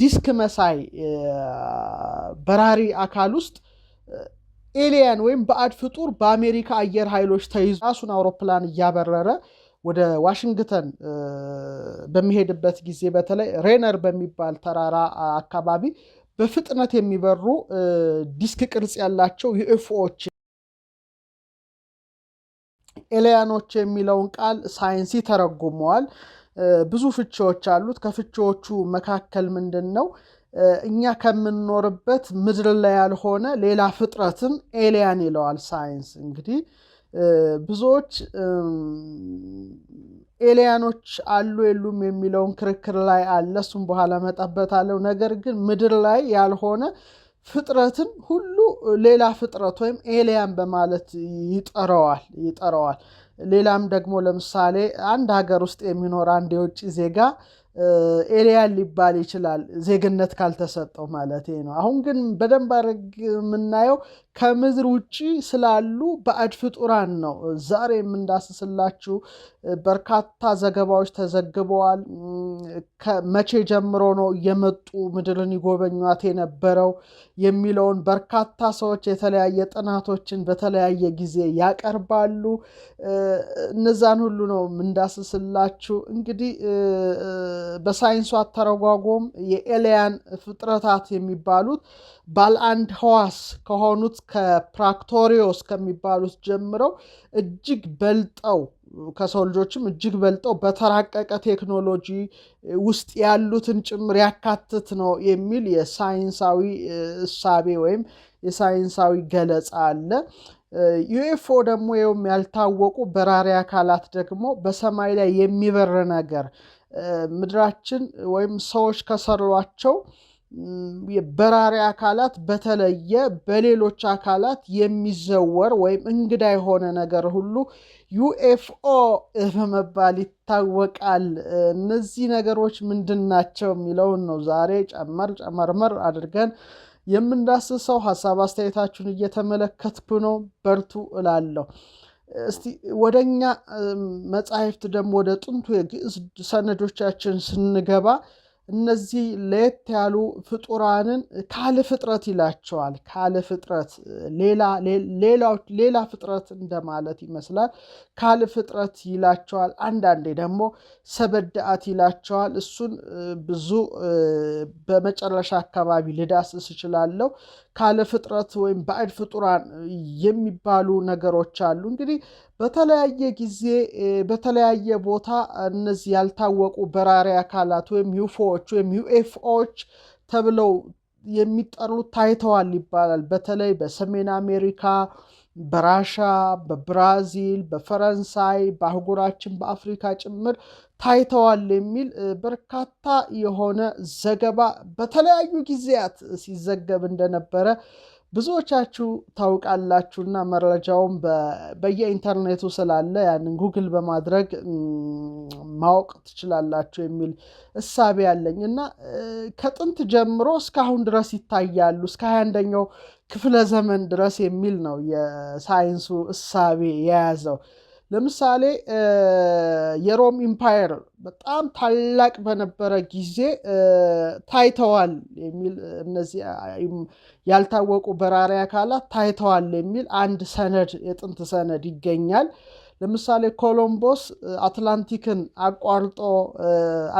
ዲስክ መሳይ በራሪ አካል ውስጥ ኤሊያን ወይም ባዕድ ፍጡር በአሜሪካ አየር ኃይሎች ተይዞ ራሱን አውሮፕላን እያበረረ ወደ ዋሽንግተን በሚሄድበት ጊዜ በተለይ ሬነር በሚባል ተራራ አካባቢ በፍጥነት የሚበሩ ዲስክ ቅርጽ ያላቸው ዩኤፍኦዎች ኤሊያኖች የሚለውን ቃል ሳይንስ ይተረጉመዋል። ብዙ ፍቺዎች አሉት። ከፍቺዎቹ መካከል ምንድነው? እኛ ከምንኖርበት ምድር ላይ ያልሆነ ሌላ ፍጥረትን ኤሊያን ይለዋል ሳይንስ። እንግዲህ ብዙዎች ኤሊያኖች አሉ የሉም የሚለውን ክርክር ላይ አለ። እሱም በኋላ መጣበታለሁ። ነገር ግን ምድር ላይ ያልሆነ ፍጥረትን ሁሉ ሌላ ፍጥረት ወይም ኤሊያን በማለት ይጠራዋል። ሌላም ደግሞ ለምሳሌ አንድ ሀገር ውስጥ የሚኖር አንድ የውጭ ዜጋ ኤሊያን ሊባል ይችላል፣ ዜግነት ካልተሰጠው ማለት ነው። አሁን ግን በደንብ አድርግ የምናየው ከምድር ውጪ ስላሉ ባዕድ ፍጡራን ነው። ዛሬ የምንዳስስላችሁ በርካታ ዘገባዎች ተዘግበዋል። መቼ ጀምሮ ነው እየመጡ ምድርን ይጎበኟት የነበረው የሚለውን በርካታ ሰዎች የተለያየ ጥናቶችን በተለያየ ጊዜ ያቀርባሉ። እነዛን ሁሉ ነው የምንዳስስላችሁ። እንግዲህ በሳይንሱ አተረጓጎም የኤሊያን ፍጥረታት የሚባሉት ባለ አንድ ህዋስ ከሆኑት ከፕራክቶሪዮስ ከሚባሉት ጀምረው እጅግ በልጠው ከሰው ልጆችም እጅግ በልጠው በተራቀቀ ቴክኖሎጂ ውስጥ ያሉትን ጭምር ያካትት ነው የሚል የሳይንሳዊ እሳቤ ወይም የሳይንሳዊ ገለጻ አለ። ዩኤፍኦ ደግሞ ይኸውም ያልታወቁ በራሪ አካላት ደግሞ በሰማይ ላይ የሚበር ነገር ምድራችን ወይም ሰዎች ከሰሯቸው የበራሪ አካላት በተለየ በሌሎች አካላት የሚዘወር ወይም እንግዳ የሆነ ነገር ሁሉ ዩኤፍኦ በመባል ይታወቃል። እነዚህ ነገሮች ምንድናቸው የሚለውን ነው ዛሬ ጨመርመር አድርገን የምንዳስሰው። ሐሳብ አስተያየታችሁን እየተመለከትኩ ነው። በርቱ እላለሁ። እስቲ ወደኛ መጻሕፍት ደግሞ ወደ ጥንቱ የግዕዝ ሰነዶቻችን ስንገባ እነዚህ ለየት ያሉ ፍጡራንን ካለ ፍጥረት ይላቸዋል። ካለ ፍጥረት ሌላ ፍጥረት እንደማለት ይመስላል። ካለ ፍጥረት ይላቸዋል። አንዳንዴ ደግሞ ሰበዳአት ይላቸዋል። እሱን ብዙ በመጨረሻ አካባቢ ልዳስስ እችላለሁ። ካለ ፍጥረት ወይም ባዕድ ፍጡራን የሚባሉ ነገሮች አሉ። እንግዲህ በተለያየ ጊዜ በተለያየ ቦታ እነዚህ ያልታወቁ በራሪ አካላት ወይም ዩፎዎች ወይም ዩኤፍኦዎች ተብለው የሚጠሩት ታይተዋል ይባላል። በተለይ በሰሜን አሜሪካ፣ በራሻ፣ በብራዚል፣ በፈረንሳይ፣ በአህጉራችን በአፍሪካ ጭምር ታይተዋል የሚል በርካታ የሆነ ዘገባ በተለያዩ ጊዜያት ሲዘገብ እንደነበረ ብዙዎቻችሁ ታውቃላችሁና መረጃውን በየኢንተርኔቱ ስላለ ያንን ጉግል በማድረግ ማወቅ ትችላላችሁ የሚል እሳቤ ያለኝ እና ከጥንት ጀምሮ እስካሁን ድረስ ይታያሉ እስከ 21ኛው ክፍለ ዘመን ድረስ የሚል ነው የሳይንሱ እሳቤ የያዘው። ለምሳሌ የሮም ኢምፓየር በጣም ታላቅ በነበረ ጊዜ ታይተዋል የሚል እነዚህ ያልታወቁ በራሪ አካላት ታይተዋል የሚል አንድ ሰነድ የጥንት ሰነድ ይገኛል። ለምሳሌ ኮሎምቦስ አትላንቲክን አቋርጦ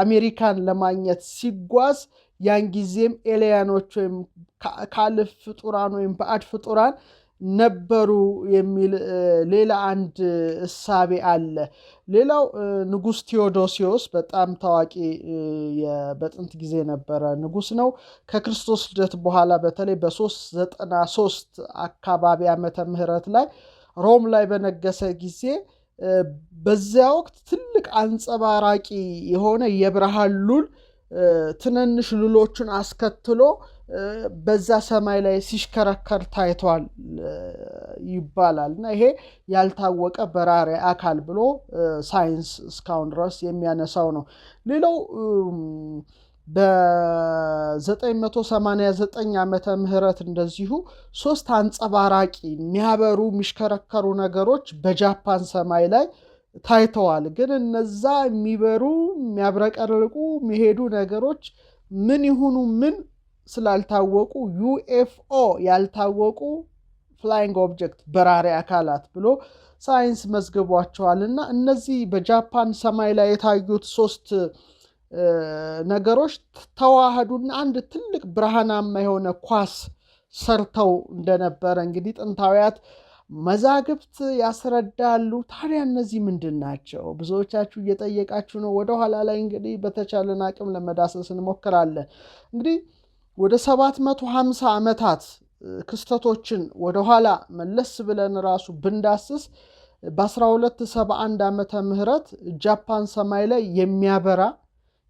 አሜሪካን ለማግኘት ሲጓዝ ያን ጊዜም ኤሊያኖች ወይም ካለ ፍጡራን ወይም ባዕድ ፍጡራን ነበሩ የሚል ሌላ አንድ እሳቤ አለ። ሌላው ንጉስ ቴዎዶሲዮስ በጣም ታዋቂ በጥንት ጊዜ ነበረ ንጉስ ነው። ከክርስቶስ ልደት በኋላ በተለይ በ393 አካባቢ ዓመተ ምህረት ላይ ሮም ላይ በነገሰ ጊዜ በዚያ ወቅት ትልቅ አንጸባራቂ የሆነ የብርሃን ሉል ትንንሽ ሉሎችን አስከትሎ በዛ ሰማይ ላይ ሲሽከረከር ታይቷል ይባላል እና ይሄ ያልታወቀ በራሪ አካል ብሎ ሳይንስ እስካሁን ድረስ የሚያነሳው ነው። ሌላው በ989 ዓመተ ምህረት እንደዚሁ 3 አንጸባራቂ የሚያበሩ የሚሽከረከሩ ነገሮች በጃፓን ሰማይ ላይ ታይተዋል። ግን እነዛ የሚበሩ የሚያብረቀርቁ የሚሄዱ ነገሮች ምን ይሁኑ ምን ስላልታወቁ ዩኤፍኦ ያልታወቁ ፍላይንግ ኦብጀክት በራሪ አካላት ብሎ ሳይንስ መዝግቧቸዋልና እነዚህ በጃፓን ሰማይ ላይ የታዩት 3 ነገሮች ተዋህዱና አንድ ትልቅ ብርሃናማ የሆነ ኳስ ሰርተው እንደነበረ እንግዲህ ጥንታዊያት መዛግብት ያስረዳሉ። ታዲያ እነዚህ ምንድን ናቸው? ብዙዎቻችሁ እየጠየቃችሁ ነው። ወደ ኋላ ላይ እንግዲህ በተቻለን አቅም ለመዳሰስ እንሞክራለን። እንግዲህ ወደ 750 ዓመታት ክስተቶችን ወደ ኋላ መለስ ብለን ራሱ ብንዳስስ በ1271 ዓመተ ምህረት ጃፓን ሰማይ ላይ የሚያበራ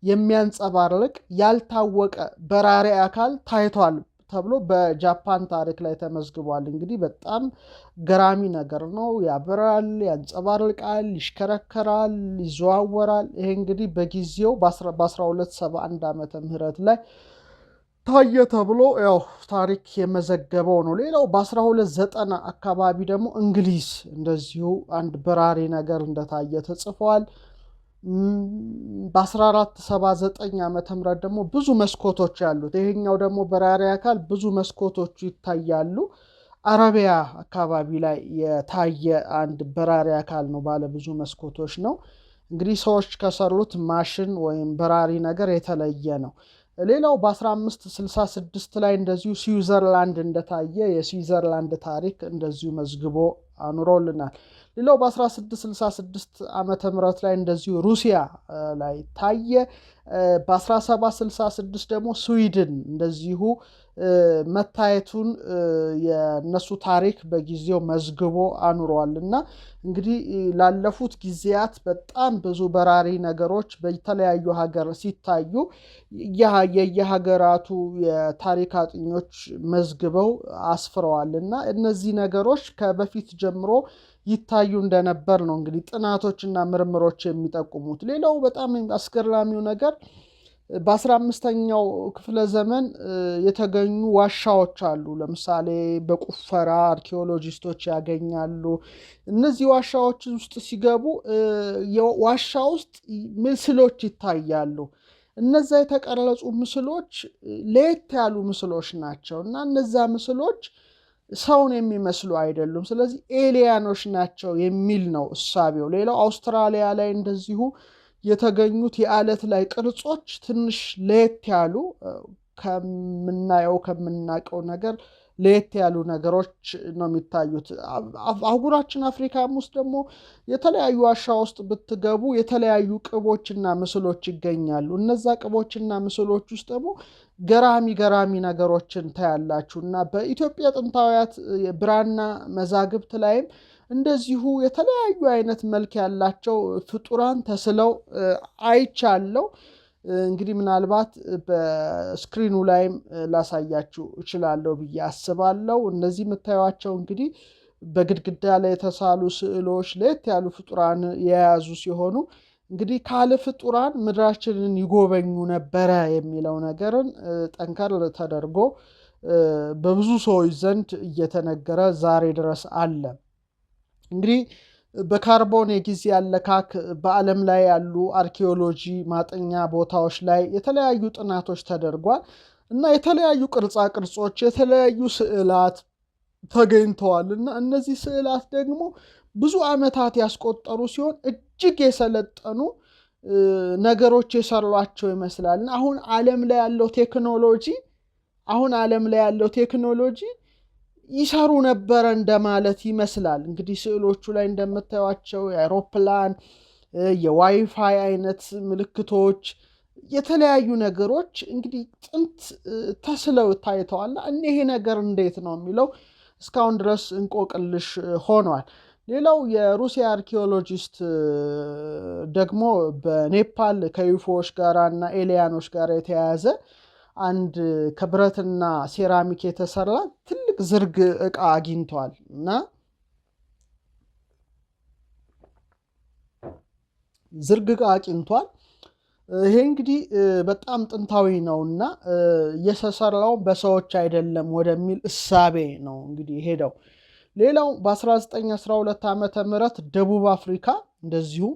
የሚያንጸባርቅ ያልታወቀ በራሪ አካል ታይቷል ተብሎ በጃፓን ታሪክ ላይ ተመዝግቧል። እንግዲህ በጣም ገራሚ ነገር ነው። ያበራል፣ ያንጸባርቃል፣ ይሽከረከራል፣ ይዘዋወራል። ይሄ እንግዲህ በጊዜው በ1271 ዓመተ ምህረት ላይ ታየ ተብሎ ያው ታሪክ የመዘገበው ነው። ሌላው በ1290 አካባቢ ደግሞ እንግሊዝ እንደዚሁ አንድ በራሪ ነገር እንደታየ ተጽፏል። በ1479 ዓመተ ምህረት ደግሞ ብዙ መስኮቶች ያሉት ይሄኛው ደግሞ በራሪ አካል ብዙ መስኮቶቹ ይታያሉ። አረቢያ አካባቢ ላይ የታየ አንድ በራሪ አካል ነው፣ ባለ ብዙ መስኮቶች ነው። እንግዲህ ሰዎች ከሰሩት ማሽን ወይም በራሪ ነገር የተለየ ነው። ሌላው በ1566 ላይ እንደዚሁ ስዊዘርላንድ እንደታየ የስዊዘርላንድ ታሪክ እንደዚሁ መዝግቦ አኑሮልናል። ሌላው በ1666 ዓመተ ምህረት ላይ እንደዚሁ ሩሲያ ላይ ታየ። በ1766 ደግሞ ስዊድን እንደዚሁ መታየቱን የነሱ ታሪክ በጊዜው መዝግቦ አኑሯልና እንግዲህ ላለፉት ጊዜያት በጣም ብዙ በራሪ ነገሮች በተለያዩ ሀገር ሲታዩ የየሀገራቱ የታሪክ አጥኞች መዝግበው አስፍረዋልና እነዚህ ነገሮች ከበፊት ጀምሮ ይታዩ እንደነበር ነው እንግዲህ ጥናቶችና ምርምሮች የሚጠቁሙት። ሌላው በጣም አስገራሚው ነገር በ15ኛው ክፍለ ዘመን የተገኙ ዋሻዎች አሉ። ለምሳሌ በቁፈራ አርኪኦሎጂስቶች ያገኛሉ። እነዚህ ዋሻዎች ውስጥ ሲገቡ ዋሻ ውስጥ ምስሎች ይታያሉ። እነዛ የተቀረጹ ምስሎች ለየት ያሉ ምስሎች ናቸው እና እነዛ ምስሎች ሰውን የሚመስሉ አይደሉም። ስለዚህ ኤሊያኖች ናቸው የሚል ነው እሳቤው። ሌላው አውስትራሊያ ላይ እንደዚሁ የተገኙት የአለት ላይ ቅርጾች ትንሽ ለየት ያሉ ከምናውቀው ነገር ለየት ያሉ ነገሮች ነው የሚታዩት። አህጉራችን አፍሪካም ውስጥ ደግሞ የተለያዩ ዋሻ ውስጥ ብትገቡ የተለያዩ ቅቦችና ምስሎች ይገኛሉ። እነዛ ቅቦችና ምስሎች ውስጥ ደግሞ ገራሚ ነገሮችን ታያላችሁ እና በኢትዮጵያ ጥንታዊያት ብራና መዛግብት ላይም እንደዚሁ የተለያዩ አይነት መልክ ያላቸው ፍጡራን ተስለው አይቻለው። እንግዲህ ምናልባት በስክሪኑ ላይም ላሳያችሁ እችላለሁ ብዬ አስባለሁ። እነዚህ የምታዩቸው እንግዲህ በግድግዳ ላይ የተሳሉ ስዕሎች ለየት ያሉ ፍጡራን የያዙ ሲሆኑ እንግዲህ ካለ ፍጡራን ምድራችንን ይጎበኙ ነበረ የሚለው ነገርን ጠንከር ተደርጎ በብዙ ሰዎች ዘንድ እየተነገረ ዛሬ ድረስ አለ። እንግዲህ በካርቦን የጊዜ አለካክ በዓለም ላይ ያሉ አርኪኦሎጂ ማጠኛ ቦታዎች ላይ የተለያዩ ጥናቶች ተደርጓል እና የተለያዩ ቅርጻ ቅርጾች የተለያዩ ስዕላት ተገኝተዋል እና እነዚህ ስዕላት ደግሞ ብዙ ዓመታት ያስቆጠሩ ሲሆን እጅግ የሰለጠኑ ነገሮች የሰሯቸው ይመስላል። አሁን ዓለም ላይ ያለው ቴክኖሎጂ ይሰሩ ነበረ እንደማለት ይመስላል። እንግዲህ ስዕሎቹ ላይ እንደምታዩቸው የአውሮፕላን የዋይፋይ አይነት ምልክቶች የተለያዩ ነገሮች እንግዲህ ጥንት ተስለው ታይተዋል። ይሄ ነገር እንዴት ነው የሚለው እስካሁን ድረስ እንቆቅልሽ ሆኗል። ሌላው የሩሲያ አርኪኦሎጂስት ደግሞ በኔፓል ከዩፎዎች ጋር እና ኤሊያኖች ጋር የተያያዘ አንድ ከብረትና ሴራሚክ የተሰራ ትልቅ ዝርግ ዕቃ አግኝተዋል እና ዝርግ ዕቃ አግኝቷል። ይሄ እንግዲህ በጣም ጥንታዊ ነውና የተሰራው በሰዎች አይደለም ወደሚል እሳቤ ነው እንግዲህ ሄደው። ሌላው በ1912 ዓመተ ምህረት ደቡብ አፍሪካ እንደዚሁ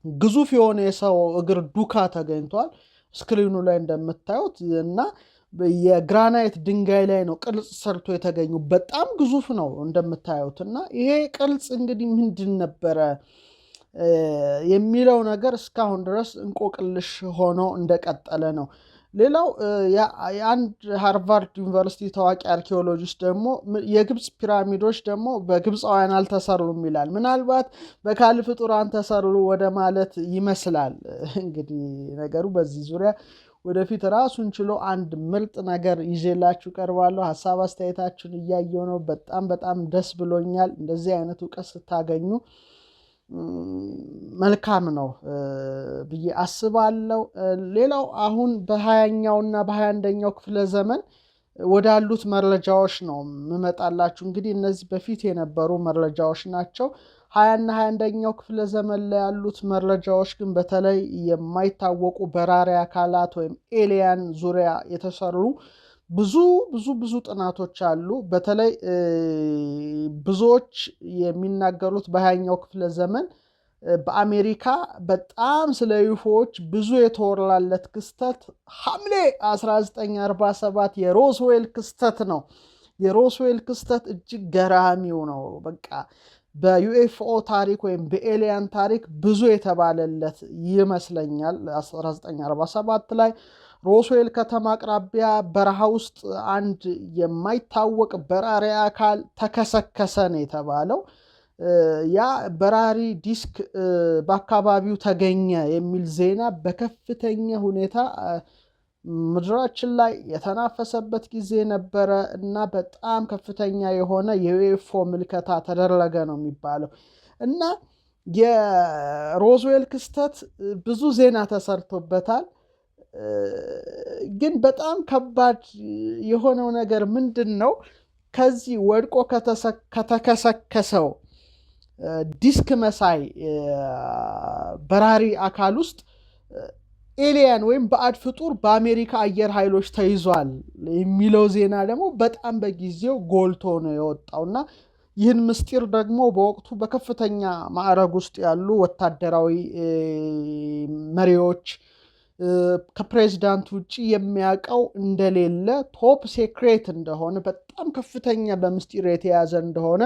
ግዙፍ የሆነ የሰው እግር ዱካ ተገኝቷል። ስክሪኑ ላይ እንደምታዩት እና የግራናይት ድንጋይ ላይ ነው ቅርጽ ሰርቶ የተገኙ። በጣም ግዙፍ ነው እንደምታዩት። እና ይሄ ቅርጽ እንግዲህ ምንድን ነበረ የሚለው ነገር እስካሁን ድረስ እንቆቅልሽ ሆኖ እንደቀጠለ ነው። ሌላው የአንድ ሃርቫርድ ዩኒቨርሲቲ ታዋቂ አርኪኦሎጂስት ደግሞ የግብፅ ፒራሚዶች ደግሞ በግብፃውያን አልተሰሩም ይላል። ምናልባት በካል ፍጡራን ተሰሩ ወደ ማለት ይመስላል። እንግዲህ ነገሩ በዚህ ዙሪያ ወደፊት ራሱን ችሎ አንድ ምርጥ ነገር ይዤላችሁ ቀርባለሁ። ሀሳብ አስተያየታችሁን እያየሁ ነው። በጣም ደስ ብሎኛል። እንደዚህ አይነት እውቀት ስታገኙ መልካም ነው ብዬ አስባለሁ። ሌላው አሁን በ20ኛውና በ21ኛው ክፍለ ዘመን ወዳሉት መረጃዎች ነው የምመጣላችሁ። እንግዲህ እነዚህ በፊት የነበሩ መረጃዎች ናቸው። 20ና 21ኛው ክፍለ ዘመን ላይ ያሉት መረጃዎች ግን በተለይ የማይታወቁ በራሪ አካላት ወይም ኤሊያን ዙሪያ የተሰሩ ብዙ ጥናቶች አሉ። በተለይ ብዙዎች የሚናገሩት በ20ኛው ክፍለ ዘመን በአሜሪካ በጣም ስለ ዩፎዎች ብዙ የተወራለት ክስተት ሐምሌ 1947 የሮስዌል ክስተት ነው። የሮስዌል ክስተት እጅግ ገራሚው ነው። በቃ በዩኤፍኦ ታሪክ ወይም በኤሊያን ታሪክ ብዙ የተባለለት ይመስለኛል። 1947 ላይ ሮስዌል ከተማ አቅራቢያ በረሃ ውስጥ አንድ የማይታወቅ በራሪ አካል ተከሰከሰ ነው የተባለው። ያ በራሪ ዲስክ በአካባቢው ተገኘ የሚል ዜና በከፍተኛ ሁኔታ ምድራችን ላይ የተናፈሰበት ጊዜ ነበረ እና በጣም ከፍተኛ የሆነ የዩኤፍኦ ምልከታ ተደረገ ነው የሚባለው። እና የሮስዌል ክስተት ብዙ ዜና ተሰርቶበታል። ግን በጣም ከባድ የሆነው ነገር ምንድን ነው? ከዚህ ወድቆ ከተከሰከሰው ዲስክ መሳይ በራሪ አካል ውስጥ ኤሊያን ወይም ባዕድ ፍጡር በአሜሪካ አየር ኃይሎች ተይዟል የሚለው ዜና ደግሞ በጣም በጊዜው ጎልቶ ነው የወጣውና ይህን ምስጢር ደግሞ በወቅቱ በከፍተኛ ማዕረግ ውስጥ ያሉ ወታደራዊ መሪዎች ከፕሬዝዳንት ውጪ የሚያውቀው እንደሌለ ቶፕ ሴክሬት እንደሆነ በጣም ከፍተኛ በምስጢር የተያዘ እንደሆነ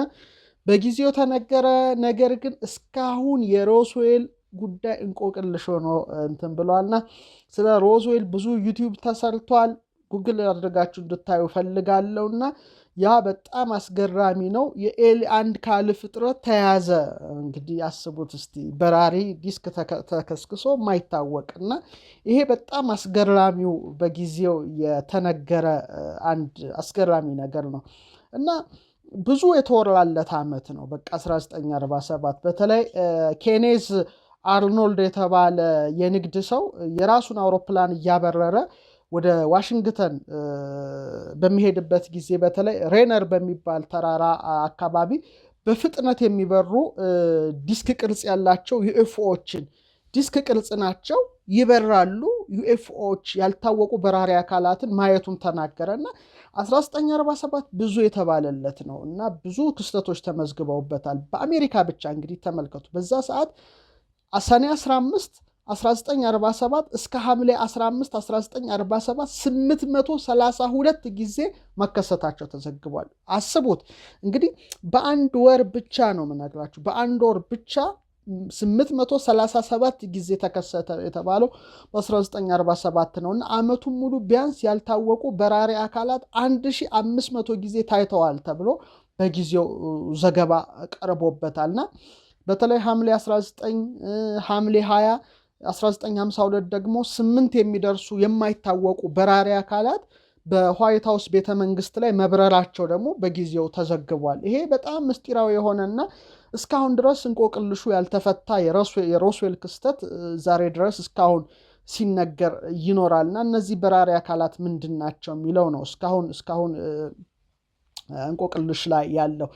በጊዜው ተነገረ። ነገር ግን እስካሁን የሮስዌል ጉዳይ እንቆቅልሽ ሆኖ እንትን ብሏልና ስለ ሮስዌል ብዙ ዩቲዩብ ተሰርቷል። ጉግል አድርጋችሁ እንድታዩ ፈልጋለሁና ያ በጣም አስገራሚ ነው። አንድ ካል ፍጥረት ተያዘ። እንግዲህ አስቡት እስቲ በራሪ ዲስክ ተከስክሶ ማይታወቅና ይሄ በጣም አስገራሚው በጊዜው የተነገረ አንድ አስገራሚ ነገር ነው እና ብዙ የተወራለት ዓመት ነው። በቃ 1947 በተለይ ኬኔዝ አርኖልድ የተባለ የንግድ ሰው የራሱን አውሮፕላን እያበረረ ወደ ዋሽንግተን በሚሄድበት ጊዜ በተለይ ሬነር በሚባል ተራራ አካባቢ በፍጥነት የሚበሩ ዲስክ ቅርጽ ያላቸው ዩኤፍኦዎችን ዲስክ ቅርጽ ናቸው ይበራሉ። ዩኤፍኦዎች ያልታወቁ በራሪ አካላትን ማየቱን ተናገረና 1947 ብዙ የተባለለት ነው እና ብዙ ክስተቶች ተመዝግበውበታል በአሜሪካ ብቻ። እንግዲህ ተመልከቱ በዛ ሰዓት ሰኔ 15 1947 እስከ ሐምሌ 15 1947 832 ጊዜ መከሰታቸው ተዘግቧል። አስቡት እንግዲህ በአንድ ወር ብቻ ነው የምነግራችሁ። በአንድ ወር ብቻ 837 ጊዜ ተከሰተ የተባለው በ1947 ነው እና ዓመቱን ሙሉ ቢያንስ ያልታወቁ በራሪ አካላት 1500 ጊዜ ታይተዋል ተብሎ በጊዜው ዘገባ ቀርቦበታልና በተለይ ሐምሌ 19 ሐምሌ 20 1952 ደግሞ 8 የሚደርሱ የማይታወቁ በራሪ አካላት በዋይት ሃውስ ቤተ መንግስት ላይ መብረራቸው ደግሞ በጊዜው ተዘግቧል። ይሄ በጣም ምስጢራዊ የሆነና እስካሁን ድረስ እንቆቅልሹ ያልተፈታ የሮስዌል ክስተት ዛሬ ድረስ እስካሁን ሲነገር ይኖራልና እነዚህ በራሪ አካላት ምንድን ናቸው የሚለው ነው እስካሁን እንቆቅልሽ ላይ ያለው።